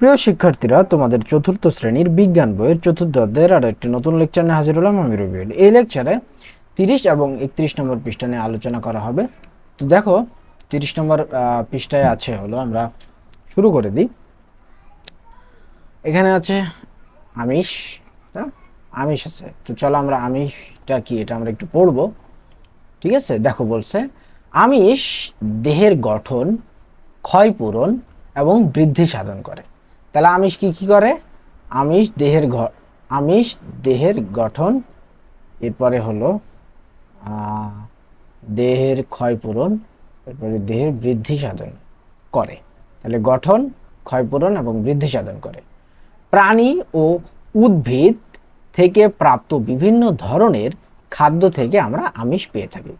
প্রিয় শিক্ষার্থীরা, তোমাদের চতুর্থ শ্রেণীর বিজ্ঞান বইয়ের চতুর্থ অধ্যায়ের আরো একটি নতুন লেকচার নিয়ে হাজির হলাম আমি রবিউল। এই লেকচারে 30 এবং 31 নম্বর পৃষ্ঠা নিয়ে আলোচনা করা হবে। তো দেখো 30 নম্বর পৃষ্ঠায় আছে হলো, আমরা শুরু করে দিই। এখানে আছে আমিষ, আমিষ আছে। তো চলো আমরা আমিষটা কি এটা আমরা একটু পড়বো। ঠিক আছে, দেখো বলছে আমিষ দেহের গঠন, ক্ষয়পূরণ এবং বৃদ্ধি সাধন করে। তাহলে আমিষ কি কি করে? আমিষ দেহের গঠন, এরপরে হলো দেহের ক্ষয়পূরণ, এরপরে দেহের বৃদ্ধি সাধন করে। তাহলে গঠন, ক্ষয়পূরণ এবং বৃদ্ধি সাধন করে। প্রাণী ও উদ্ভিদ থেকে প্রাপ্ত বিভিন্ন ধরনের খাদ্য থেকে আমরা আমিষ পেয়ে থাকি।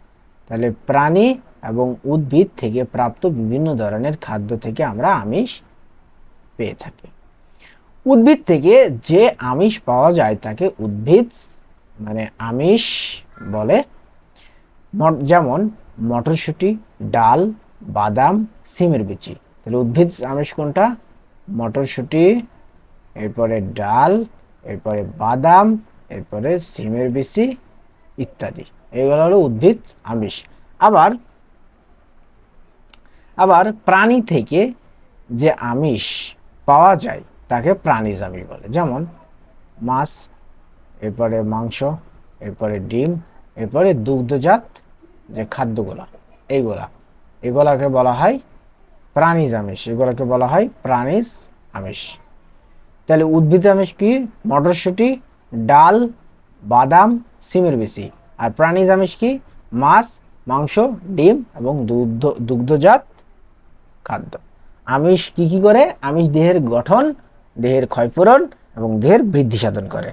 তাহলে প্রাণী এবং উদ্ভিদ থেকে প্রাপ্ত বিভিন্ন ধরনের খাদ্য থেকে আমরা আমিষ পেয়ে থাকি। উদ্ভিদ থেকে যে আমিষ পাওয়া যায় তাকে উদ্ভিদ আমিষ বলে। যেমন মটরশুঁটি, ডাল, বাদাম, সিমের বিচি। তাহলে উদ্ভিদ আমিষ কোনটা? মটরশুঁটি, এরপরে ডাল, এরপরে বাদাম, এরপরে সিমের বিচি ইত্যাদি। এগুলো হলো উদ্ভিদ আমিষ। আবার প্রাণী থেকে যে আমিষ পাওয়া যায় তাকে প্রাণীজ আমিষ বলে। যেমন মাছ, এরপরে মাংস, এরপরে ডিম, এরপরে দুগ্ধজাত যে খাদ্যগুলা এগুলাকে বলা হয় প্রাণীজ আমিষ। এগুলোকে বলা হয় প্রাণীজ আমিষ। তাহলে উদ্ভিদ আমিষ কি? মটরশুঁটি, ডাল, বাদাম, সিমের বিচি। আর প্রাণীজ আমিষ কি? মাছ, মাংস, ডিম এবং দুগ্ধজাত খাদ্য। আমিষ কি কি করে? আমিষ দেহের গঠন, দেহের ক্ষয়পূরণ এবং দেহের বৃদ্ধি সাধন করে।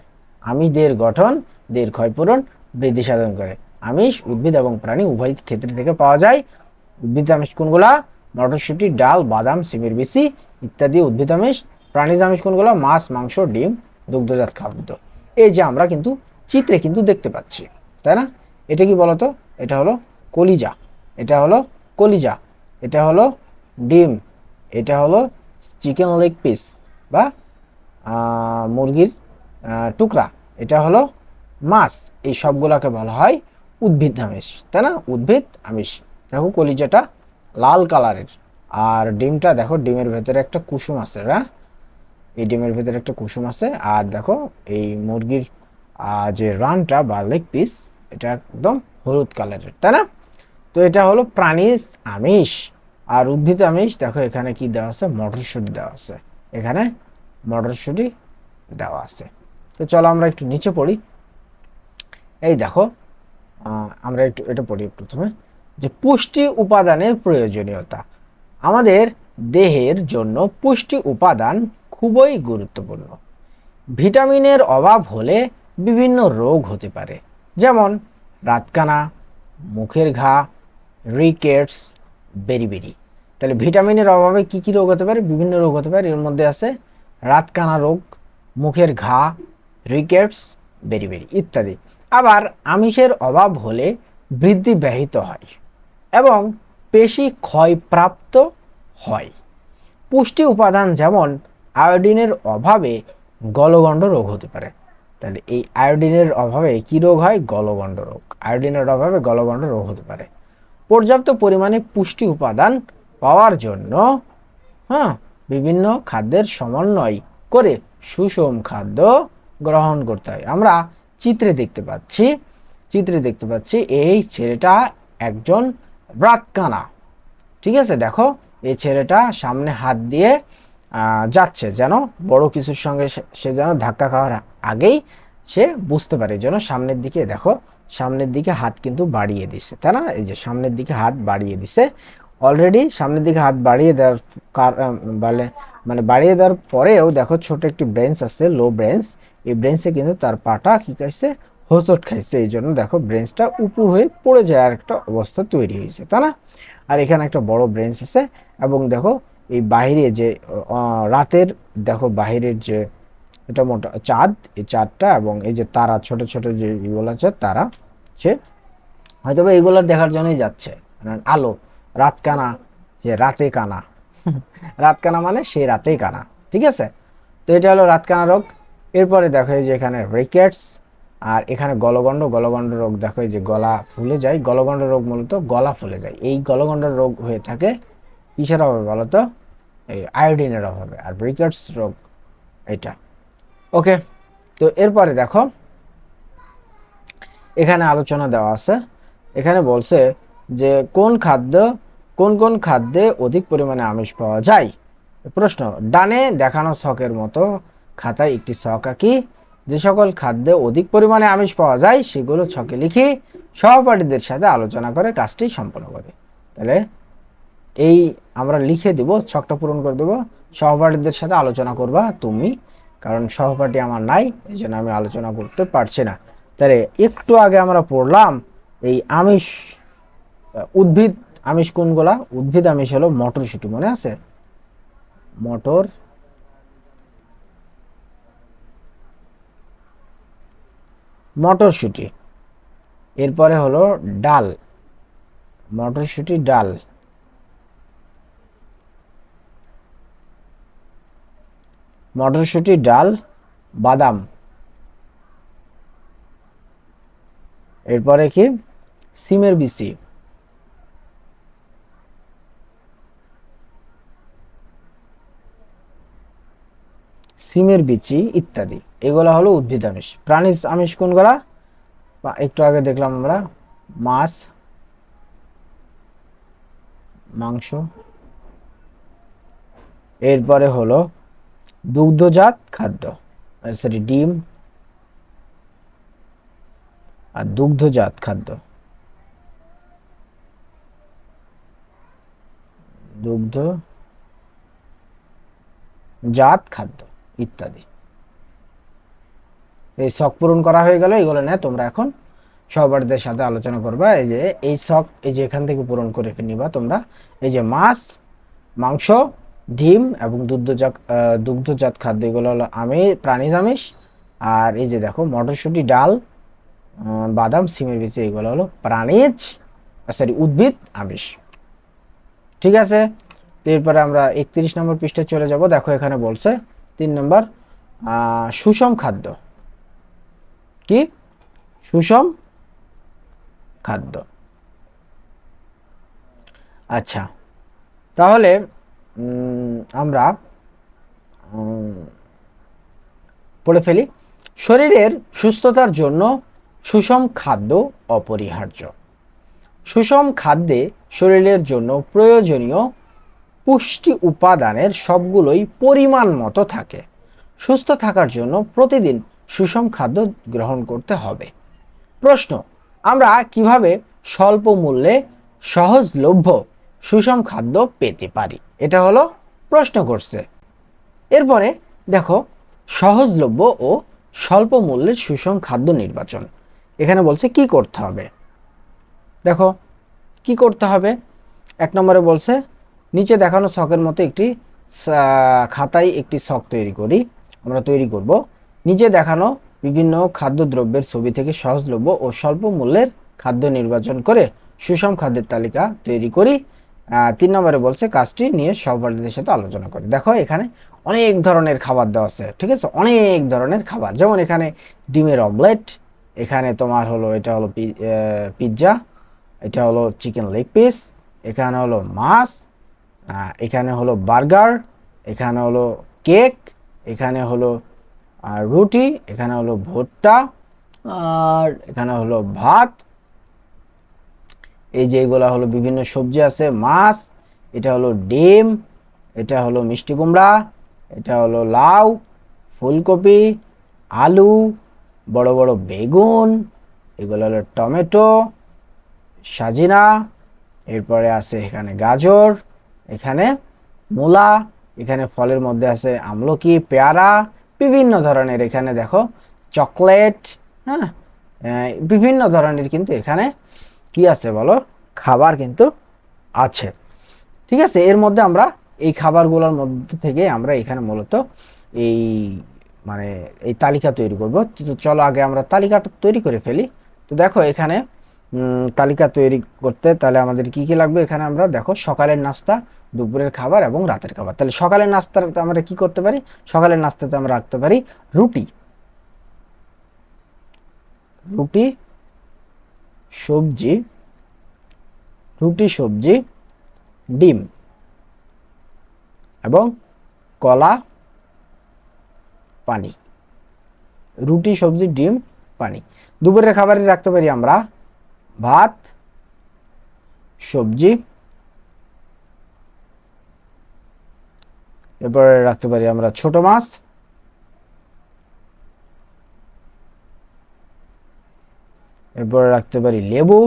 আমিষ দেহের গঠন, দেহের ক্ষয়পূরণ, বৃদ্ধি সাধন করে। আমিষ উদ্ভিদ এবং প্রাণী উভয় ক্ষেত্র থেকে পাওয়া যায়। উদ্ভিদ আমিষ কোনগুলা? মটরশুঁটি, ডাল, বাদাম, সিমের বিচি ইত্যাদি উদ্ভিদ আমিষ। প্রাণীজ আমিষ কোনগুলো? মাছ, মাংস, ডিম, দুগ্ধজাত খাদ্য। এই যে আমরা কিন্তু চিত্রে কিন্তু দেখতে পাচ্ছি, তাই না? এটা কি বলতো? এটা হলো কলিজা, এটা হলো কলিজা, এটা হলো ডিম, এটা হলো চিকেন লেগ পিস বা মুরগির টুকরা, এটা হলো মাছ। এই সবগুলোকে বলা হয় উদ্ভিদ আমিষ, তাই না? উদ্ভিদ আমিষ। দেখো কলিজাটা লাল কালারের, আর ডিমটা দেখো, ডিমের ভেতরে একটা কুসুম আছে, হ্যাঁ, এই ডিমের ভেতরে একটা কুসুম আছে। আর দেখো এই মুরগির যে রানটা বা লেগ পিস, এটা একদম হলুদ কালারের, তাই না? তো এটা হলো প্রাণীজ আমিষ। আর উদ্ভিদ আমিষ দেখো এখানে কি দেওয়া আছে? মটরশুঁটি দেওয়া আছে, এখানে মটরশুঁটি দেওয়া আছে। তো চলো আমরা একটু নিচে পড়ি। এই দেখো আমরা একটু এটা পড়ি প্রথমে, যে পুষ্টি উপাদানের প্রয়োজনীয়তা। আমাদের দেহের জন্য পুষ্টি উপাদান খুবই গুরুত্বপূর্ণ। ভিটামিনের অভাব হলে বিভিন্ন রোগ হতে পারে, যেমন রাতকানা, মুখের ঘা, রিকেটস, বেরিবেরি। তাহলে ভিটামিনের অভাবে কি কি রোগ হতে পারে? বিভিন্ন রোগ হতে পারে। এর মধ্যে আছে রাতকানা রোগ, মুখের ঘা, রিকেটস, বেরিবেরি ইত্যাদি। আবার আমিষের অভাব হলে বৃদ্ধি ব্যাহত হয় এবং পেশি ক্ষয়প্রাপ্ত হয়। পুষ্টি উপাদান যেমন আয়োডিনের অভাবে গলগণ্ড রোগ হতে পারে। তাহলে এই আয়োডিনের অভাবে কি রোগ হয়? গলগণ্ড রোগ। আয়োডিনের অভাবে গলগণ্ড রোগ হতে পারে। পর্যাপ্ত পরিমাণে পুষ্টি উপাদান পাওয়ার জন্য বিভিন্ন খাদ্যের সমন্বয় করে সুষম খাদ্য গ্রহণ করতে হয়। আমরা চিত্রে দেখতে পাচ্ছি এই ছেলেটা একজন রাতকানা। ঠিক আছে, দেখো এই ছেলেটা সামনে হাত দিয়ে যাচ্ছে, যেন বড় কিছুর সঙ্গে সে যেন ধাক্কা খাওয়ার আগেই সে বুঝতে পারে, যেন সামনের দিকে, দেখো সামনের দিকে হাত কিন্তু বাড়িয়ে দিছে, তাই না? এই যে সামনের দিকে হাত বাড়িয়ে দিছে অলরেডি। সামনের দিকে হাত বাড়িয়ে দেওয়ার বাড়িয়ে দেওয়ার পরেও দেখো ছোট একটি ব্রেঞ্চ আছে, লো ব্রেঞ্চ। এই ব্রেঞ্চে কিন্তু তার পাটা কি খাইছে? হোঁচট খাইছে। এই জন্য দেখো ব্রেঞ্চটা উপর হয়ে পড়ে যাওয়ার একটা অবস্থা তৈরি হয়েছে, তাই না? আর এখানে একটা বড় ব্রেঞ্চ আছে। এবং দেখো এই বাহিরে যে রাতের, দেখো বাহিরের যে এটা মোটা চাঁদ, এই চাঁদটা এবং এই যে তারা, ছোট ছোট যে এগুলো আছে তারা, সে হয়তো বা এগুলো দেখার জন্যই যাচ্ছে। আলো, রাত কানা, যে রাতে কানা রাত কানা মানে সে রাতেই কানা। ঠিক আছে, তো এটা হলো রাতকানা রোগ। এরপরে দেখো এই যে এখানে রিকেটস, আর এখানে গলগণ্ড, গলগণ্ড রোগ দেখো এই যে গলা ফুলে যায়, গলগণ্ড রোগ মূলত গলা ফুলে যায়। এই গলগণ্ড রোগ হয়ে থাকে কিসের অভাবে বলো তো? এই আয়োডিনের অভাবে। আর রিকেটস রোগ এটা। ওকে, তো এরপরে দেখো এখানে আলোচনা দেওয়া আছে। এখানে বলছে যে কোন কোন খাদ্যে অধিক পরিমাণে আমিষ পাওয়া যায়। প্রশ্ন, ডানে দেখানো ছকের মতো খাতায় একটি ছক আঁকি, যে সকল খাদ্যে অধিক পরিমাণে আমিষ পাওয়া যায় সেগুলো ছকে লিখি, সহপাঠীদের সাথে আলোচনা করে কাজটি সম্পন্ন করি। তাহলে এই আমরা লিখে দিব, ছকটা পূরণ করে দেবো, সহপাঠীদের সাথে আলোচনা করবা তুমি, কারণ সহপাঠী আমার নাই, এই জন্য আমি আলোচনা করতে পারছি না। তাহলে একটু আগে আমরা পড়লাম এই আমিষ, উদ্ভিদ আমিষ কোনগুলা? উদ্ভিদ আমিষ হলো মটরশুঁটি, মনে আছে? মটরশুঁটি। এরপরে হলো ডাল, মটরশুঁটি ডাল। মটরশুঁটি ডাল, বাদাম। এরপরে কি? সিমের বিচি। সিমের বিচি ইত্যাদি, এগুলো হলো উদ্ভিদ আমিষ। প্রাণী আমিষ কোনগুলা? একটু আগে দেখলাম আমরা, মাছ, মাংস। এরপরে হলো দুগ্ধজাত খাদ্য, সরি ডিম আর দুগ্ধজাত খাদ্য, দুগ্ধজাত খাদ্য ইত্যাদি। এই শখ পূরণ করা হয়ে গেল। এগুলো নিয়ে তোমরা এখন সহপাঠীদের সাথে আলোচনা করবা। এই যে এই শখ, এই যে এখান থেকে পূরণ করে নিবা তোমরা। এই যে মাছ, মাংস, ডিম এবং দুগ্ধজাত খাদ্য, এগুলো হলো প্রাণীজ আমিষ। আর এই যে দেখো মটরশুঁটি ডাল, বাদাম, সিমের বিচি, এগুলো হলো প্রাণীজ, সরি উদ্ভিদ আমিষ। ঠিক আছে, তো এরপরে আমরা 31 নম্বর পৃষ্ঠায় চলে যাব। দেখো এখানে বলছে 3 নম্বর, সুষম খাদ্য। কি? সুষম খাদ্য। আচ্ছা, তাহলে আমরা পড়ে ফেলি। শরীরের সুস্থতার জন্য সুষম খাদ্য অপরিহার্য। সুষম খাদ্যে শরীরের জন্য প্রয়োজনীয় পুষ্টি উপাদানের সবগুলোই পরিমাণ মতো থাকে। সুস্থ থাকার জন্য প্রতিদিন সুষম খাদ্য গ্রহণ করতে হবে। প্রশ্ন, আমরা কিভাবে স্বল্প মূল্যে সহজলভ্য সুষম খাদ্য পেতে পারি? এটা হলো প্রশ্ন করছে। এরপরে দেখো সহজলভ্য ও স্বল্প মূল্যের সুষম খাদ্য নির্বাচন। এখানে বলছে কি করতে হবে। দেখো কি করতে হবে। 1 নম্বরে বলছে নিচে দেখানো ছকের মতো একটি খাতায় একটি ছক তৈরি করি। আমরা তৈরি করব। নিচে দেখানো বিভিন্ন খাদ্যদ্রব্যের ছবি থেকে সহজলভ্য ও স্বল্প মূল্যের খাদ্য নির্বাচন করে সুষম খাদ্যের তালিকা তৈরি করি। 3 নম্বরে বলছে কাজটি নিয়ে সহপাঠীদের সাথে আলোচনা করি। দেখো এখানে অনেক ধরনের খাবার দেওয়া আছে, ঠিক আছে? অনেক ধরনের খাবার, যেমন এখানে ডিমের অমলেট, এখানে তোমার হলো এটা হলো পিৎজা, এটা হলো চিকেন লেগ পিস, এখানে হলো মাছ, এখানে হলো বার্গার, এখানে হলো কেক, এখানে হলো রুটি, এখানে হলো ভুট্টা, আর এখানে হলো ভাত। এই যে এগুলা হলো বিভিন্ন সবজি আছে, মাছ, এটা হলো ডিম, এটা হলো মিষ্টি কুমড়া, এটা হলো লাউ, ফুলকপি, আলু, বড় বড় বেগুন, এগুলো হলো টমেটো, সাজিনা, এরপরে আছে এখানে গাজর, এখানে মূলা, এখানে ফলের মধ্যে আছে আমলকি, পেয়ারা, বিভিন্ন ধরনের, এখানে দেখো চকলেট, হ্যাঁ, বিভিন্ন ধরনের কিন্তু এখানে কি আছে বলো, খাবার কিন্তু আছে। ঠিক আছে, এর মধ্যে আমরা এই খাবারগুলোর মধ্যে থেকে আমরা এখানে মূলত এই মানে এই তালিকা তৈরি করব। তো চলো আগে আমরা তালিকাটা তৈরি করে ফেলি। তো দেখো এখানে তালিকা তৈরি করতে, তাহলে আমাদের কি কি লাগবে এখানে আমরা দেখো, সকালের নাস্তা, দুপুরের খাবার এবং রাতের খাবার। তাহলে সকালের নাস্তাতে আমরা কি করতে পারি? সকালের নাস্তাতে আমরা রাখতে পারি রুটি, রুটি সবজি, রুটি সবজি, ডিম এবং কলা, পানি। রুটি সবজি ডিম পানি। দুপুরের খাবারে রাখতে পারি আমরা ভাত, সবজি, এরপরে রাখতে পারি আমরা ছোট মাছ, এরপরে রাখতে পারি লেবু,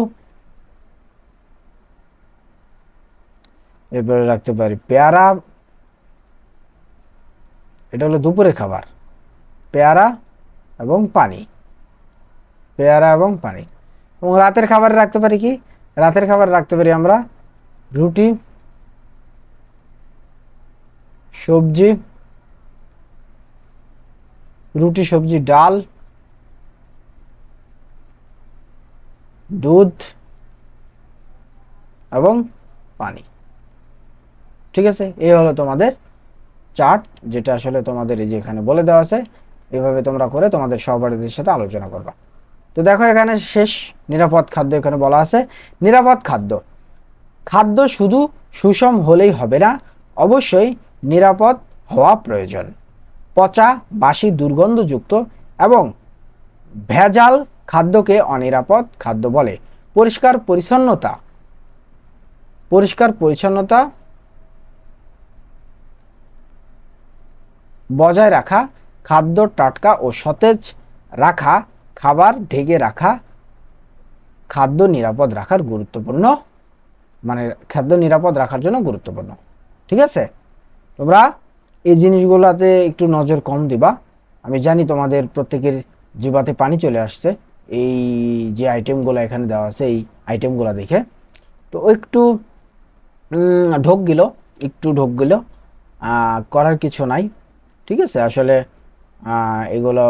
এরপরে রাখতে পারি পেয়ারা। এটা হলো দুপুরের খাবার, পেয়ারা এবং পানি, পেয়ারা এবং পানি। এবং রাতের খাবারে রাখতে পারি কি? রাতের খাবার রাখতে পারি আমরা রুটি সবজি, রুটি সবজি ডাল, দুধ এবং পানি। ঠিক আছে, এই হলো তোমাদের চার্ট, যেটা আসলে তোমাদের এই যে এখানে বলে দেওয়া আছে। এভাবে তোমরা করে তোমাদের সহপাঠীদের সাথে আলোচনা করবা। তো দেখো এখানে শেষ, নিরাপদ খাদ্য এখানে বলা আছে। নিরাপদ খাদ্য, খাদ্য শুধু সুষম হলেই হবে না, অবশ্যই নিরাপদ হওয়া প্রয়োজন। পচা, বাসি, দুর্গন্ধযুক্ত এবং ভেজাল খাদ্যকে অনিরাপদ খাদ্য বলে। পরিষ্কার পরিচ্ছন্নতা, পরিষ্কার পরিচ্ছন্নতা বজায় রাখা, খাদ্য টাটকা ও সতেজ রাখা, খাবার ঢেকে রাখা, খাদ্য নিরাপদ রাখার গুরুত্বপূর্ণ, মানে খাদ্য নিরাপদ রাখার জন্য গুরুত্বপূর্ণ। ঠিক আছে, তোমরা এই জিনিসগুলোতে একটু নজর কম দিবা। আমি জানি তোমাদের প্রত্যেকের জিভাতে পানি চলে আসছে এই যে আইটেমগুলো এখানে দেওয়া আছে, এই আইটেমগুলো দেখে। তো একটু ঢোক গেল, একটু ঢোক গেল, করার কিছু নাই। ঠিক আছে, আসলে এগুলো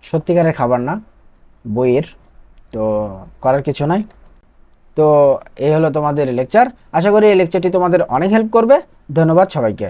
সত্যিকারের খাবার না বইয়ের, তো করার কিছু নাই। তো এই হলো তোমাদের লেকচার। আশা করি এই লেকচারটি তোমাদের অনেক হেল্প করবে। ধন্যবাদ সবাইকে।